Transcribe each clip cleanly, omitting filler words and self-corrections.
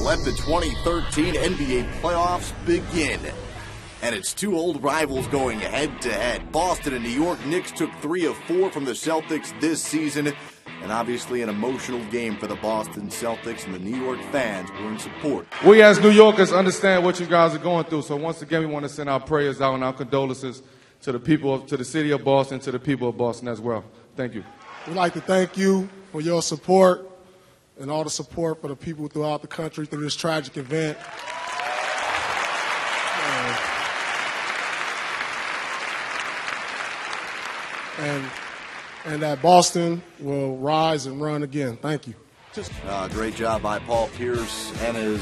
let the 2013 NBA playoffs begin. And it's two old rivals going head-to-head. Boston and New York. Knicks took 3 of 4 from the Celtics this season. And obviously an emotional game for the Boston Celtics, and the New York fans were in support. We as New Yorkers understand what you guys are going through. So once again, we want to send our prayers out and our condolences to the people, to the city of Boston, to the people of Boston as well. Thank you. We'd like to thank you for your support and all the support for the people throughout the country through this tragic event. And that Boston will rise and run again. Thank you. Great job by Paul Pierce and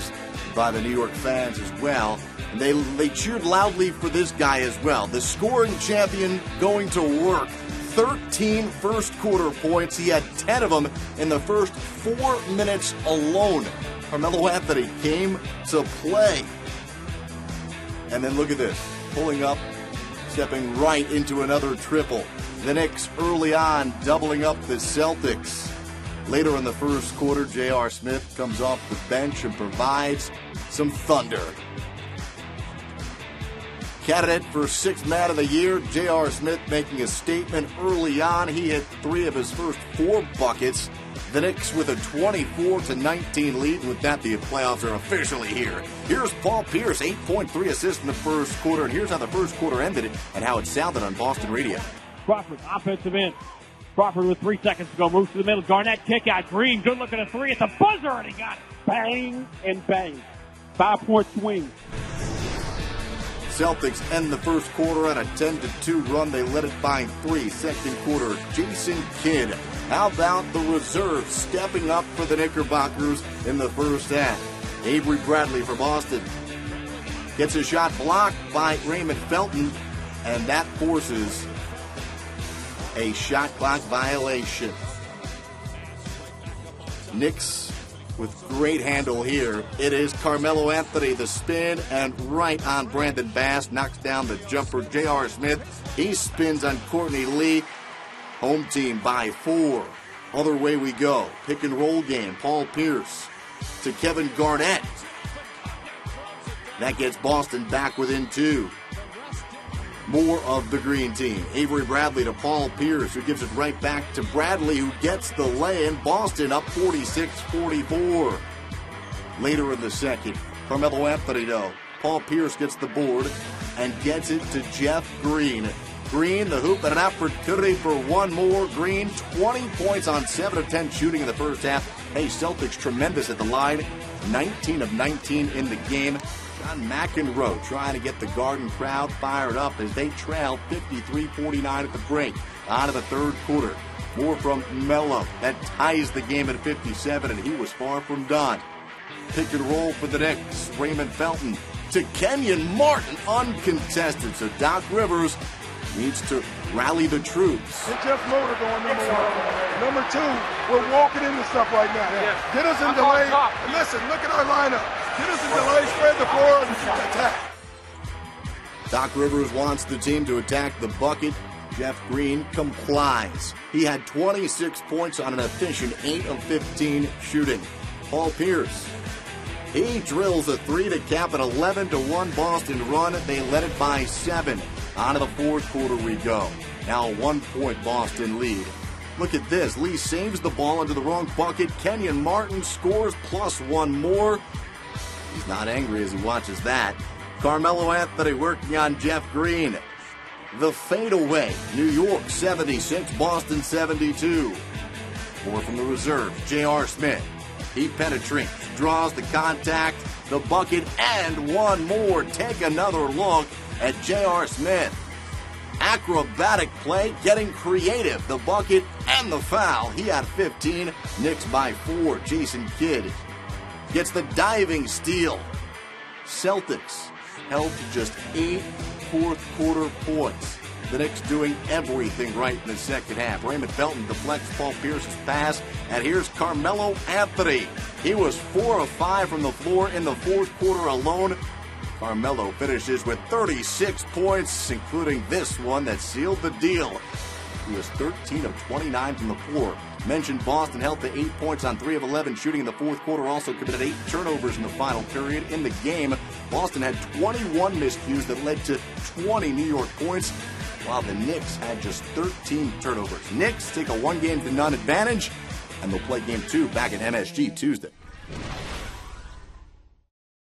by the New York fans as well. And they cheered loudly for this guy as well. The scoring champion going to work. 13 first-quarter points. He had 10 of them in the first 4 minutes alone. Carmelo Anthony came to play. And then look at this. Pulling up, stepping right into another triple. The Knicks early on doubling up the Celtics. Later in the first quarter, J.R. Smith comes off the bench and provides some thunder. Candidate for Sixth Man of the Year, J.R. Smith making a statement early on. He hit 3 of his first 4 buckets. The Knicks with a 24-19 lead. With that, the playoffs are officially here. Here's Paul Pierce, 8.3 assists in the first quarter. And here's how the first quarter ended and how it sounded on Boston radio. Crawford, offensive end. Crawford with 3 seconds to go. Moves to the middle. Garnett kick out. Green, good looking at 3 at the buzzer, and he got it. Bang and bang. 5-point swing. Celtics end the first quarter at a 10-2 run. They led it by 3. Second quarter, Jason Kidd. How about the reserves stepping up for the Knickerbockers in the first half? Avery Bradley for Boston gets a shot blocked by Raymond Felton, and that forces a shot clock violation. Knicks with great handle here. It is Carmelo Anthony, the spin, and right on Brandon Bass. Knocks down the jumper. J.R. Smith, he spins on Courtney Lee. Home team by 4. Other way we go. Pick and roll game. Paul Pierce to Kevin Garnett. That gets Boston back within 2. More of the green team. Avery Bradley to Paul Pierce, who gives it right back to Bradley, who gets the lay-in. Boston up 46-44. Later in the second, Carmelo Anthony, though. Paul Pierce gets the board and gets it to Jeff Green. Green, the hoop, and an opportunity for one more. Green, 20 points on 7 of 10 shooting in the first half. Hey, Celtics tremendous at the line. 19 of 19 in the game. John McEnroe trying to get the Garden crowd fired up as they trail 53-49 at the break. On to the third quarter. More from Melo. That ties the game at 57, and he was far from done. Pick and roll for the Knicks. Raymond Felton to Kenyon Martin, uncontested. So Doc Rivers needs to rally the troops. And Jeff Loader going number 1. Number 2, we're walking into stuff right now. Yeah. Get us in delay. Listen, look at our lineup. Get us in delay, spread the floor, and attack. Doc Rivers wants the team to attack the bucket. Jeff Green complies. He had 26 points on an efficient 8 of 15 shooting. Paul Pierce, he drills a 3 to cap an 11-1 Boston run. They led it by 7. On to the fourth quarter we go. Now a 1-point Boston lead. Look at this. Lee saves the ball into the wrong bucket. Kenyon Martin scores plus 1 more. He's not angry as he watches that. Carmelo Anthony working on Jeff Green. The fadeaway. New York 76, Boston 72. More from the reserve. J.R. Smith. He penetrates, draws the contact, the bucket, and one more. Take another look at J.R. Smith. Acrobatic play, getting creative. The bucket and the foul. He had 15. Knicks by 4. Jason Kidd gets the diving steal. Celtics held to just 8 fourth-quarter points. The Knicks doing everything right in the second half. Raymond Felton deflects Paul Pierce's pass, and here's Carmelo Anthony. He was 4 of 5 from the floor in the fourth quarter alone. Carmelo finishes with 36 points, including this one that sealed the deal. He was 13 of 29 from the floor. Mentioned Boston held to 8 points on 3 of 11 shooting in the fourth quarter. Also committed 8 turnovers in the final period. In the game, Boston had 21 miscues that led to 20 New York points, while the Knicks had just 13 turnovers. Knicks take a 1-0 advantage, and they'll play Game 2 back at MSG Tuesday.